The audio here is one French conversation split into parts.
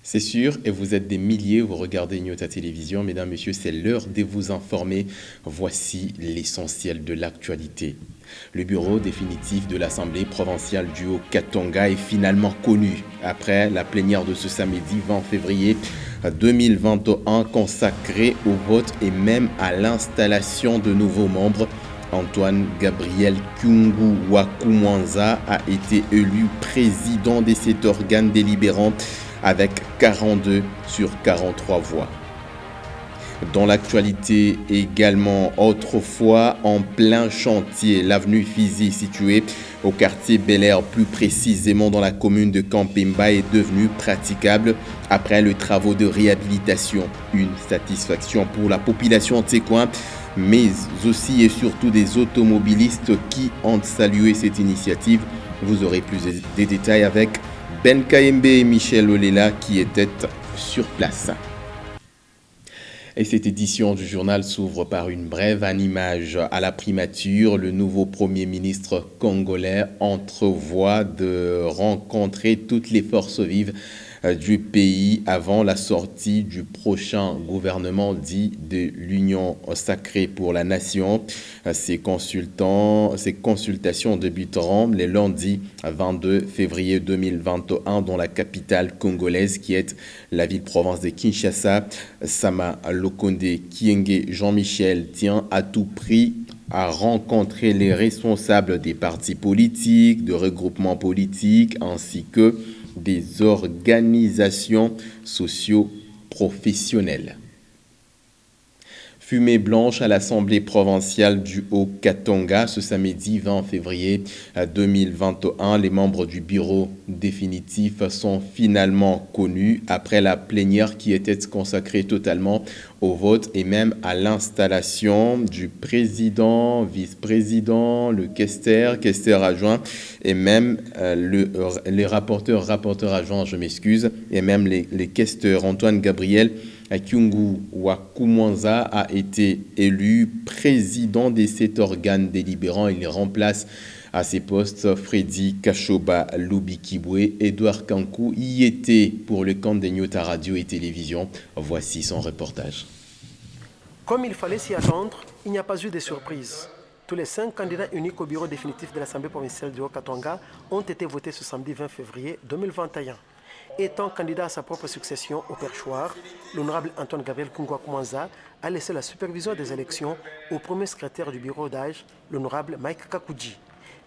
C'est sûr, et vous êtes des milliers, vous regardez Nyota Télévision. Mesdames, Messieurs, c'est l'heure de vous informer. Voici l'essentiel de l'actualité. Le bureau définitif de l'Assemblée provinciale du Haut-Katanga est finalement connu après la plénière de ce samedi 20 février 2021 consacrée au vote et même à l'installation de nouveaux membres. Antoine Gabriel Kyungu Wakumwanza a été élu président de cet organe délibérant avec 42 sur 43 voix. Dans l'actualité également, autrefois en plein chantier, l'avenue Fizi située au quartier Bel Air, plus précisément dans la commune de Kampemba, est devenue praticable après les travaux de réhabilitation. Une satisfaction pour la population de ces coins, mais aussi et surtout des automobilistes qui ont salué cette initiative. Vous aurez plus de détails avec Ben Kayembe et Michel Olela qui étaient sur place. Et cette édition du journal s'ouvre par une brève en image à la primature. Le nouveau Premier ministre congolais entrevoit de rencontrer toutes les forces vives du pays avant la sortie du prochain gouvernement dit de l'Union sacrée pour la nation. Ces consultations débuteront le lundi 22 février 2021 dans la capitale congolaise qui est la ville-province de Kinshasa. Sama Lokonde Kyenge Jean-Michel tient à tout prix à rencontrer les responsables des partis politiques, de regroupements politiques ainsi que des organisations socio-professionnelles. Fumée blanche à l'Assemblée provinciale du Haut-Katanga ce samedi 20 février 2021. Les membres du bureau définitif sont finalement connus après la plénière qui était consacrée totalement au vote et même à l'installation du président, vice-président, le questeur adjoint et même les rapporteurs adjoints, je m'excuse, et même les questeurs. Antoine Gabriel Kyungu Wakumwanza a été élu président de cet organe délibérant. Il remplace à ses postes Freddy Kashoba Lubikibwe. Edouard Kankou y était pour le compte de Nyota Radio et Télévision. Voici son reportage. Comme il fallait s'y attendre, il n'y a pas eu de surprise. Tous les 5 candidats uniques au bureau définitif de l'Assemblée provinciale du Haut-Katanga ont été votés ce samedi 20 février 2021. Étant candidat à sa propre succession au perchoir, l'honorable Antoine Gabriel Kyungu Wakumwanza a laissé la supervision des élections au premier secrétaire du bureau d'âge, l'honorable Mike Kakouji.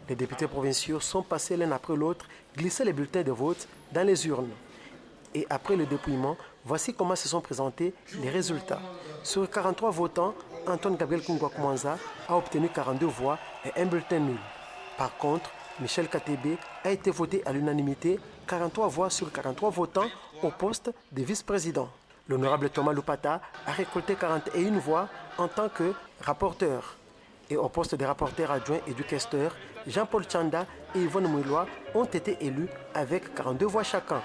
Les députés provinciaux sont passés l'un après l'autre glisser les bulletins de vote dans les urnes. Et après le dépouillement, voici comment se sont présentés les résultats. Sur 43 votants, Antoine Gabriel Kyungu Wakumwanza a obtenu 42 voix et un bulletin nul. Par contre, Michel Katebe a été voté à l'unanimité, 43 voix sur 43 votants au poste de vice-président. L'honorable Thomas Lupata a récolté 41 voix en tant que rapporteur. Et au poste de rapporteur adjoint et du questeur, Jean-Paul Chanda et Yvonne Mouilois ont été élus avec 42 voix chacun.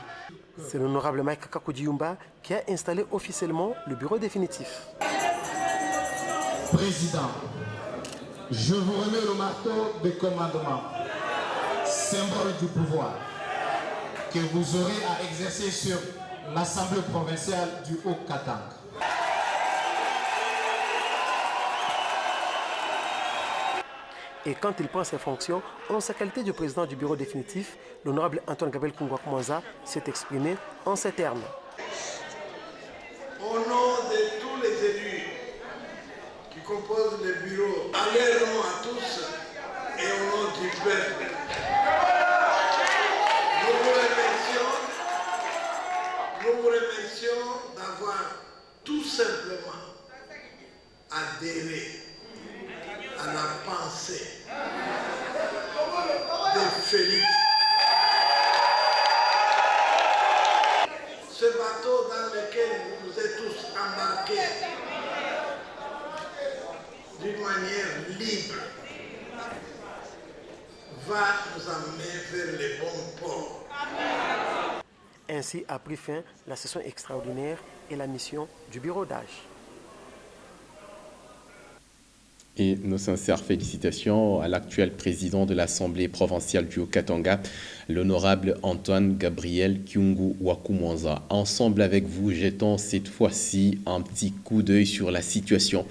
C'est l'honorable Mike Kakoudiumba qui a installé officiellement le bureau définitif. Président, je vous remets le marteau de commandement, symbole du pouvoir, que vous aurez à exercer sur l'Assemblée provinciale du Haut-Katanga. Et quand il prend ses fonctions, en sa qualité de président du bureau définitif, l'honorable Antoine Gabriel Kyungu Wakumwanza s'est exprimé en ces termes. Au nom de tous les élus qui composent le bureau, à leur nom à tous et au nom du peuple, nous vous remercions d'avoir tout simplement adhéré à la pensée de Félix. Ce bateau dans lequel vous vous êtes tous embarqués d'une manière libre va nous amener vers les bons ports. Ainsi a pris fin la session extraordinaire et la mission du bureau d'âge. Et nos sincères félicitations à l'actuel président de l'Assemblée provinciale du Haut-Katanga, l'honorable Antoine Gabriel Kyungu Wakumwanza. Ensemble avec vous, jetons cette fois-ci un petit coup d'œil sur la situation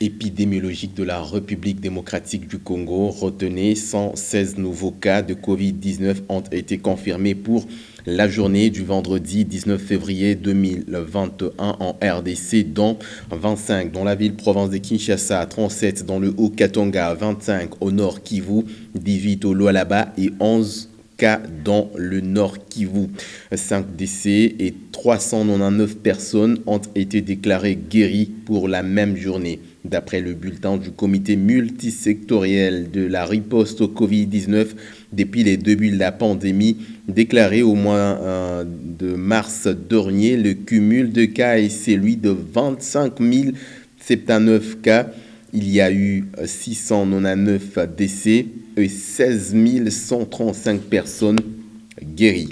épidémiologique de la République démocratique du Congo. Retenez, 116 nouveaux cas de Covid-19 ont été confirmés pour la journée du vendredi 19 février 2021 en RDC, dont 25 dans la ville-province de Kinshasa, 37 dans le Haut-Katanga, 25 au Nord Kivu, 18 au Lualaba et 11 cas dans le Nord Kivu. 5 décès et 399 personnes ont été déclarées guéries pour la même journée. D'après le bulletin du comité multisectoriel de la riposte au Covid-19, depuis les débuts de la pandémie, déclaré au mois de mars dernier, le cumul de cas est celui de 25 079 cas. Il y a eu 699 décès et 16 135 personnes guéries.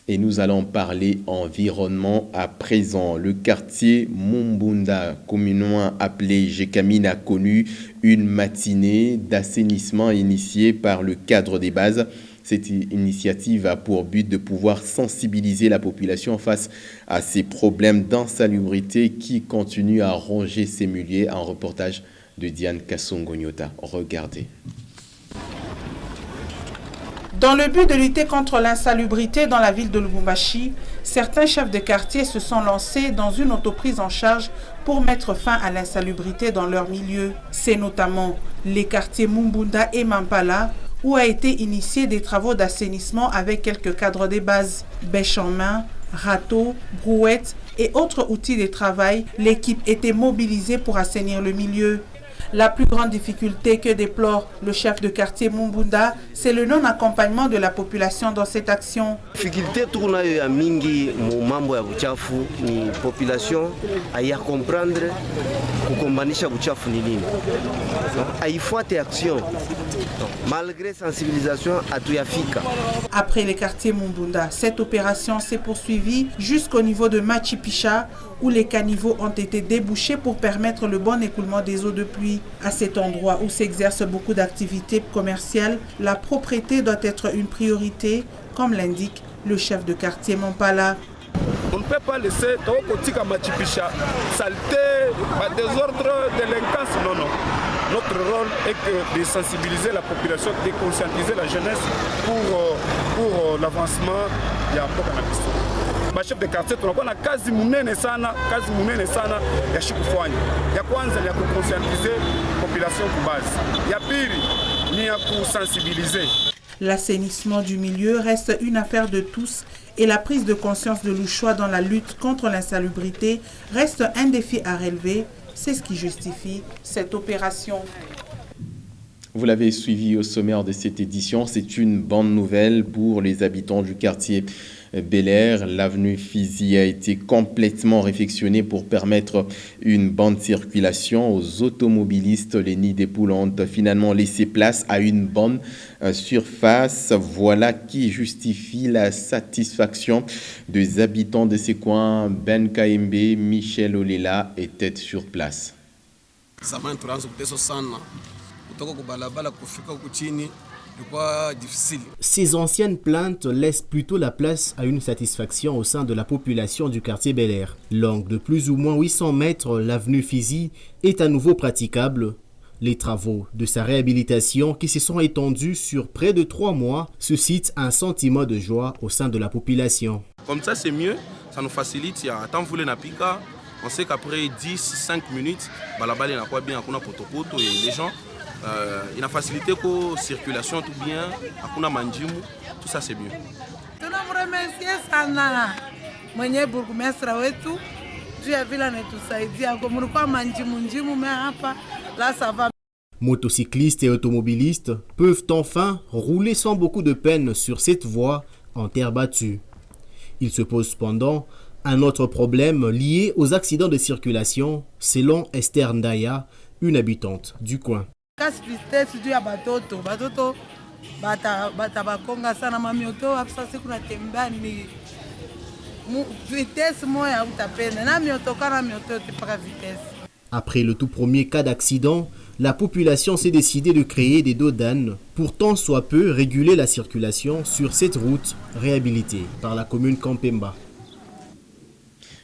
Et nous allons parler environnement à présent. Le quartier Mumbunda, communément appelé Jekamine, a connu une matinée d'assainissement initiée par le cadre des bases. Cette initiative a pour but de pouvoir sensibiliser la population face à ces problèmes d'insalubrité qui continuent à ronger ces milieux. Un reportage de Diane Kassongo-Nyota. Regardez. Dans le but de lutter contre l'insalubrité dans la ville de Lubumbashi, certains chefs de quartier se sont lancés dans une autoprise en charge pour mettre fin à l'insalubrité dans leur milieu. C'est notamment les quartiers Mumbunda et Mampala, où a été initié des travaux d'assainissement avec quelques cadres des bases. Bêche en main, râteaux, brouettes et autres outils de travail, l'équipe était mobilisée pour assainir le milieu. La plus grande difficulté que déplore le chef de quartier Mumbunda, c'est le non-accompagnement de la population dans cette action. Difficulté tunayo ya mingi mu mambo ya buchafu ni population aya comprendre kukombanisha buchafu ni nini. Haifuate action. Malgré sensibilisation atuyafika. Après les quartiers Mumbunda, cette opération s'est poursuivie jusqu'au niveau de Machipicha, où les caniveaux ont été débouchés pour permettre le bon écoulement des eaux de pluie. À cet endroit où s'exercent beaucoup d'activités commerciales, la propreté doit être une priorité, comme l'indique le chef de quartier Mampala. On ne peut pas laisser Tokotika Machipicha saleté, désordre, délinquance, non. Notre rôle est de sensibiliser la population, de conscientiser la jeunesse pour l'avancement de la population. Ma chef de quartier tunakuwa na kazi munene sana ya shikufanya. Ya kwanza ni ya kuconscientiser population kubase. Ya pili ni ya kusensibiliser. L'assainissement du milieu reste une affaire de tous et la prise de conscience de Louchois dans la lutte contre l'insalubrité reste un défi à relever. C'est ce qui justifie cette opération. Vous l'avez suivi au sommaire de cette édition. C'est une bonne nouvelle pour les habitants du quartier Bel-Air. L'avenue Fizi a été complètement réfectionnée pour permettre une bonne circulation aux automobilistes. Les nids des poules ont finalement laissé place à une bonne surface. Voilà qui justifie la satisfaction des habitants de ces coins. Ben Kaembe, Michel Olela étaient sur place. Ces anciennes plaintes laissent plutôt la place à une satisfaction au sein de la population du quartier Bel-Air. Longue de plus ou moins 800 mètres, l'avenue Fizi est à nouveau praticable. Les travaux de sa réhabilitation qui se sont étendus sur près de 3 mois suscitent un sentiment de joie au sein de la population. Comme ça c'est mieux, ça nous facilite. Tant vous voulez napika, on sait qu'après 10-5 minutes, la balle n'a pas bien, on a potopoto et les gens. Il a facilité la circulation tout bien, hakuna manjimu, tout ça c'est mieux. Tunamremercie sana mwenye burgomestre wetu juu ya vile anatusaidia kwa mlikuwa manjimu hapa là ça va. Motocyclistes et automobilistes peuvent enfin rouler sans beaucoup de peine sur cette voie en terre battue. Il se pose cependant un autre problème lié aux accidents de circulation, selon Esther Ndaya, une habitante du coin. Après le tout premier cas d'accident, la population s'est décidée de créer des dos d'âne pour tant soit peu réguler la circulation sur cette route réhabilitée par la commune Kampemba.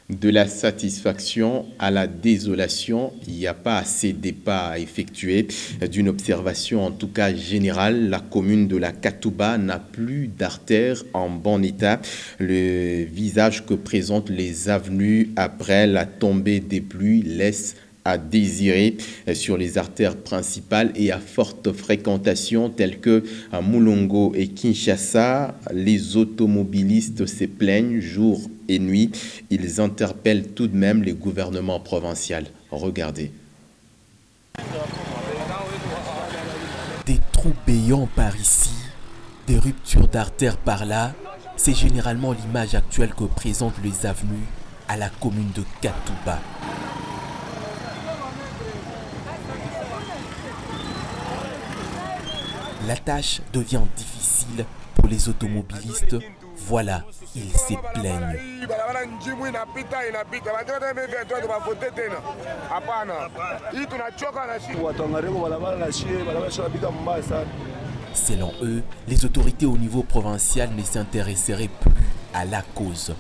De la satisfaction à la désolation, il n'y a pas assez de pas à effectuer. D'une observation en tout cas générale, la commune de la Katouba n'a plus d'artères en bon état. Le visage que présentent les avenues après la tombée des pluies laisse à désirer sur les artères principales et à forte fréquentation telles que à Moulongo et Kinshasa. Les automobilistes se plaignent jour et nuit. Ils interpellent tout de même les gouvernements provinciaux. Regardez. Des trous béants par ici, des ruptures d'artères par là, c'est généralement l'image actuelle que présentent les avenues à la commune de Katouba. La tâche devient difficile pour les automobilistes. Voilà, ils se plaignent. Selon eux, les autorités au niveau provincial ne s'intéresseraient plus à la cause.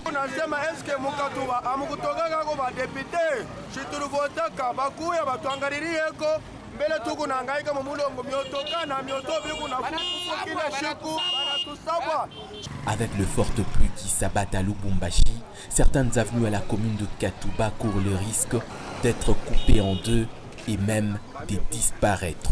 Avec le forte pluie qui s'abat à Lubumbashi, certaines avenues à la commune de Katouba courent le risque d'être coupées en deux et même de disparaître.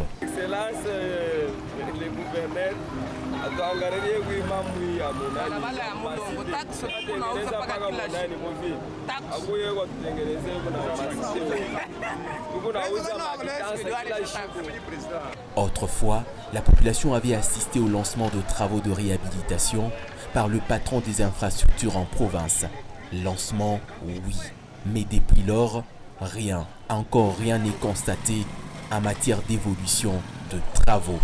Autrefois, la population avait assisté au lancement de travaux de réhabilitation par le patron des infrastructures en province. Lancement, oui, mais depuis lors, rien, encore rien n'est constaté en matière d'évolution de travaux.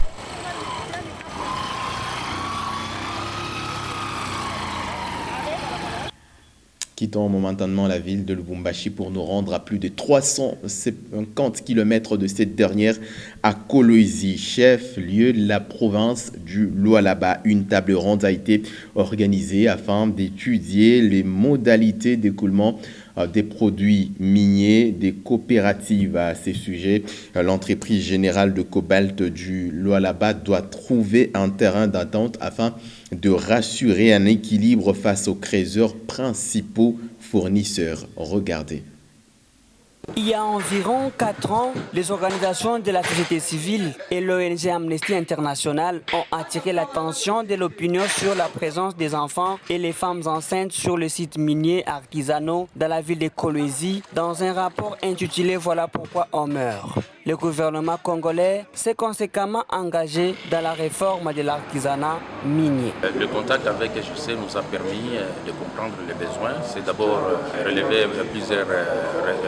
Quittons momentanément la ville de Lubumbashi pour nous rendre à plus de 350 km de cette dernière à Kolwezi, chef-lieu de la province du Lualaba. Une table ronde a été organisée afin d'étudier les modalités d'écoulement des produits miniers, des coopératives. À ces sujets, l'entreprise générale de cobalt du Lualaba doit trouver un terrain d'attente afin de rassurer un équilibre face aux créateurs principaux fournisseurs. Regardez. Il y a environ 4 ans, les organisations de la société civile et l'ONG Amnesty International ont attiré l'attention de l'opinion sur la présence des enfants et les femmes enceintes sur le site minier artisanaux dans la ville de Kolwezi dans un rapport intitulé « Voilà pourquoi on meurt ». Le gouvernement congolais s'est conséquemment engagé dans la réforme de l'artisanat minier. Le contact avec EGC nous a permis de comprendre les besoins. C'est d'abord relever plusieurs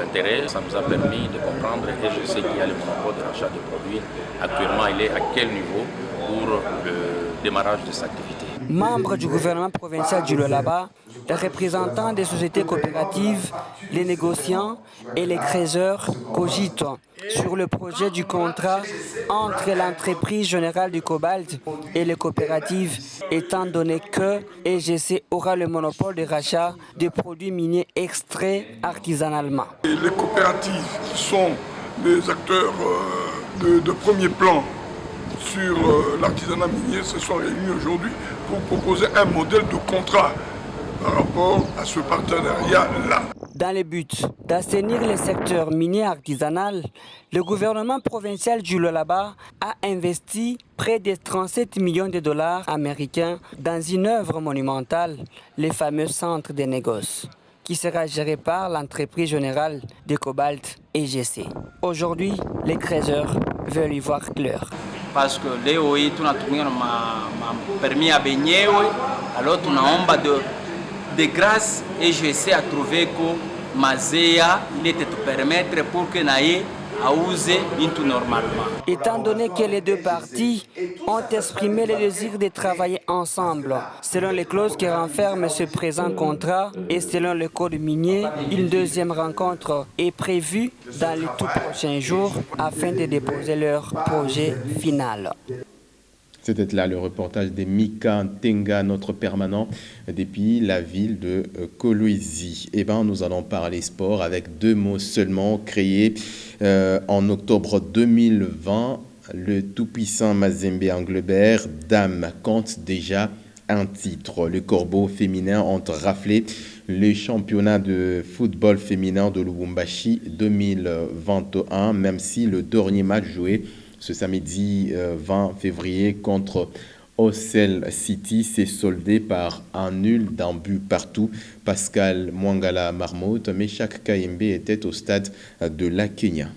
intérêts. Ça nous a permis de comprendre EGC qui a le monopole de l'achat de produits. Actuellement, il est à quel niveau pour le démarrage de cette activité. Membres du gouvernement provincial du Lualaba, les représentants des sociétés coopératives, les négociants et les créateurs cogitent sur le projet du contrat entre l'entreprise générale du cobalt et les coopératives, étant donné que EGC aura le monopole de rachat des produits miniers extraits artisanalement. Les coopératives sont les acteurs de premier plan sur l'artisanat minier se sont réunis aujourd'hui pour proposer un modèle de contrat par rapport à ce partenariat-là. Dans le but d'assainir le secteur minier artisanal, le gouvernement provincial du Lualaba a investi près de 37 millions de dollars américains dans une œuvre monumentale, le fameux centre de négoce, qui sera géré par l'entreprise générale de cobalt EGC. Aujourd'hui, les créateurs veulent y voir clair. Parce que leo hii tunatumia permis à baigner, alors tunaomba de grâce EGC a trouvé que Mazea il était te permettre pour que naye auze bintu normalement. Étant donné que les deux parties ont exprimé le désir de travailler ensemble, selon les clauses qui renferment ce présent contrat et selon le code minier, une deuxième rencontre est prévue dans les tout prochains jours afin de déposer leur projet final. C'était là le reportage de Mika Ntenga, notre permanent depuis la ville de Kolwezi. Eh bien, nous allons parler sport avec 2 mots seulement. Créé en octobre 2020, le tout-puissant Mazembe Anglebert Dames compte déjà un titre. Le Corbeau féminin ont raflé le championnat de football féminin de Lubumbashi 2021, même si le dernier match joué ce samedi 20 février contre Ocel City s'est soldé par un nul d'un but partout. Pascal Mwangala Marmotte, Meshak Kayembe était au stade de la Kenya.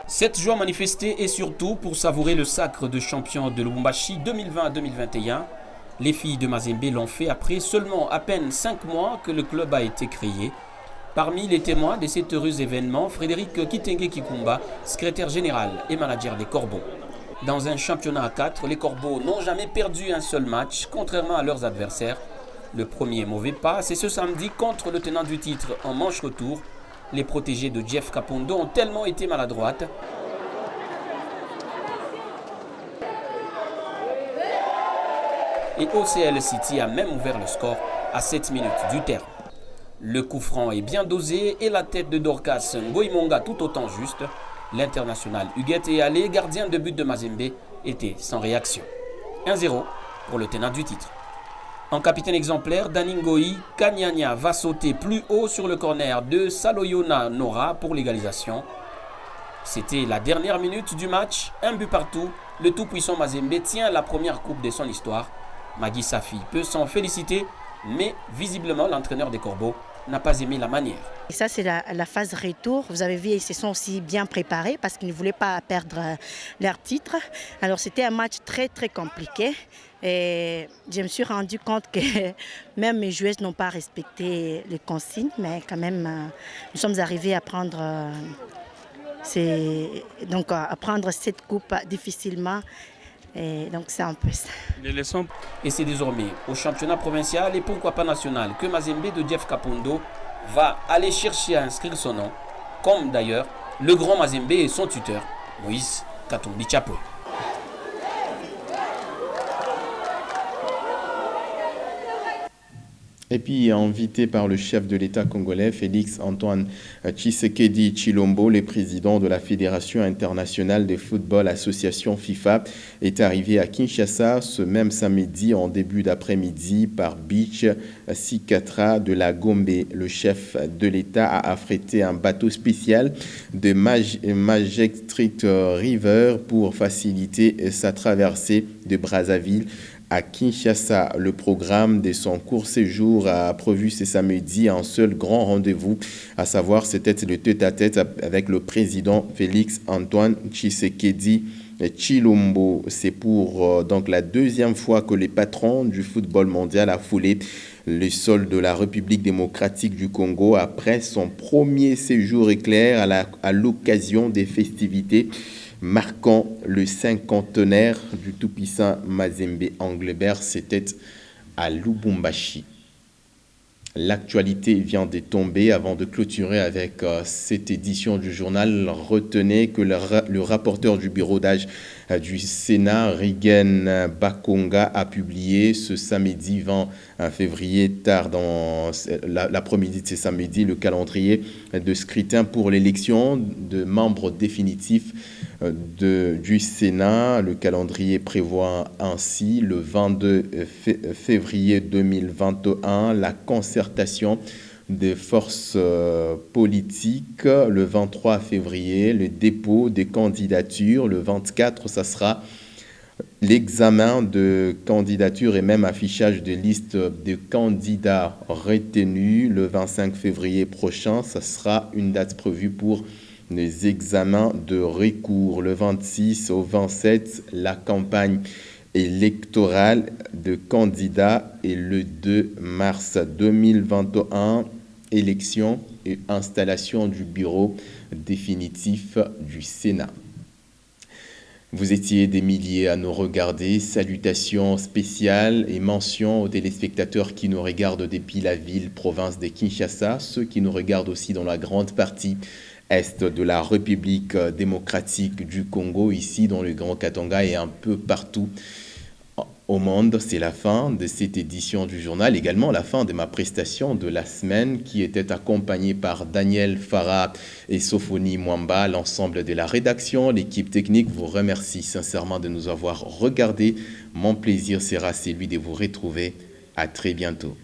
Cette joie manifestée est surtout pour savourer le sacre de champion de Lubumbashi 2020-2021. Les filles de Mazembe l'ont fait après seulement à peine 5 mois que le club a été créé. Parmi les témoins de cet heureux événement, Frédéric Kitenge Kikumba, secrétaire général et manager des Corbeaux. Dans un championnat à 4, les Corbeaux n'ont jamais perdu un seul match, contrairement à leurs adversaires. Le premier mauvais pas, c'est ce samedi contre le tenant du titre en manche retour. Les protégés de Jeff Kapondo ont tellement été maladroites et OCL City a même ouvert le score à 7 minutes du terme. Le coup franc est bien dosé et la tête de Dorcas Ngoimonga tout autant juste. L'international Huguette Eyalé, gardien de but de Mazembe, était sans réaction. 1-0 pour le tenant du titre. En capitaine exemplaire, Daningoi Kanyanya va sauter plus haut sur le corner de Saloyona Nora pour l'égalisation. C'était la dernière minute du match, un but partout. Le tout-puissant Mazembe tient la première coupe de son histoire. Magui Safi peut s'en féliciter, mais visiblement l'entraîneur des Corbeaux n'a pas aimé la manière. Et ça, c'est la phase retour. Vous avez vu, ils se sont aussi bien préparés parce qu'ils ne voulaient pas perdre leur titre. Alors c'était un match très très compliqué. Et je me suis rendu compte que même mes joueuses n'ont pas respecté les consignes, mais quand même, nous sommes arrivés à prendre, à prendre cette coupe difficilement. Et donc c'est un peu ça. Les leçons. Et c'est désormais au championnat provincial et pourquoi pas national que Mazembe de Jeff Kapondo va aller chercher à inscrire son nom, comme d'ailleurs le grand Mazembe et son tuteur, Moïse Katumbi Chapo. Et puis, invité par le chef de l'État congolais, Félix Antoine Tshisekedi Tshilombo, le président de la Fédération internationale de football association FIFA, est arrivé à Kinshasa ce même samedi en début d'après-midi par Beach Sikatra de la Gombe. Le chef de l'État a affrété un bateau spécial de Majestic River pour faciliter sa traversée de Brazzaville à Kinshasa. Le programme de son court séjour a prévu ce samedi un seul grand rendez-vous, à savoir c'était le tête-à-tête avec le président Félix Antoine Tshisekedi Tshilombo. C'est pour donc la deuxième fois que les patrons du football mondial a foulé le sol de la République démocratique du Congo après son premier séjour éclair à l'occasion des festivités marquant le cinquantenaire du tout-puissant Mazembe Anglebert. C'était à Lubumbashi. L'actualité vient de tomber. Avant de clôturer avec cette édition du journal, retenez que le rapporteur du bureau d'âge du Sénat, Rigen Bakonga, a publié ce samedi 20 février, tard dans l'après-midi de ce samedi, le calendrier de scrutin pour l'élection de membres définitifs du Sénat. Le calendrier prévoit ainsi le 22 février 2021 la concertation des forces politiques, le 23 février le dépôt des candidatures, le 24 ça sera l'examen de candidatures et même affichage de listes de candidats retenus. Le 25 février prochain, ça sera une date prévue pour les examens de recours. Le 26 au 27, la campagne électorale de candidats et le 2 mars 2021, élection et installation du bureau définitif du Sénat. Vous étiez des milliers à nous regarder. Salutations spéciales et mentions aux téléspectateurs qui nous regardent depuis la ville-province de Kinshasa, ceux qui nous regardent aussi dans la grande partie est de la République démocratique du Congo, ici dans le Grand Katanga et un peu partout au monde. C'est la fin de cette édition du journal, également la fin de ma prestation de la semaine qui était accompagnée par Daniel Farah et Sophonie Mwamba. L'ensemble de la rédaction, l'équipe technique vous remercie sincèrement de nous avoir regardés. Mon plaisir sera celui de vous retrouver. À très bientôt.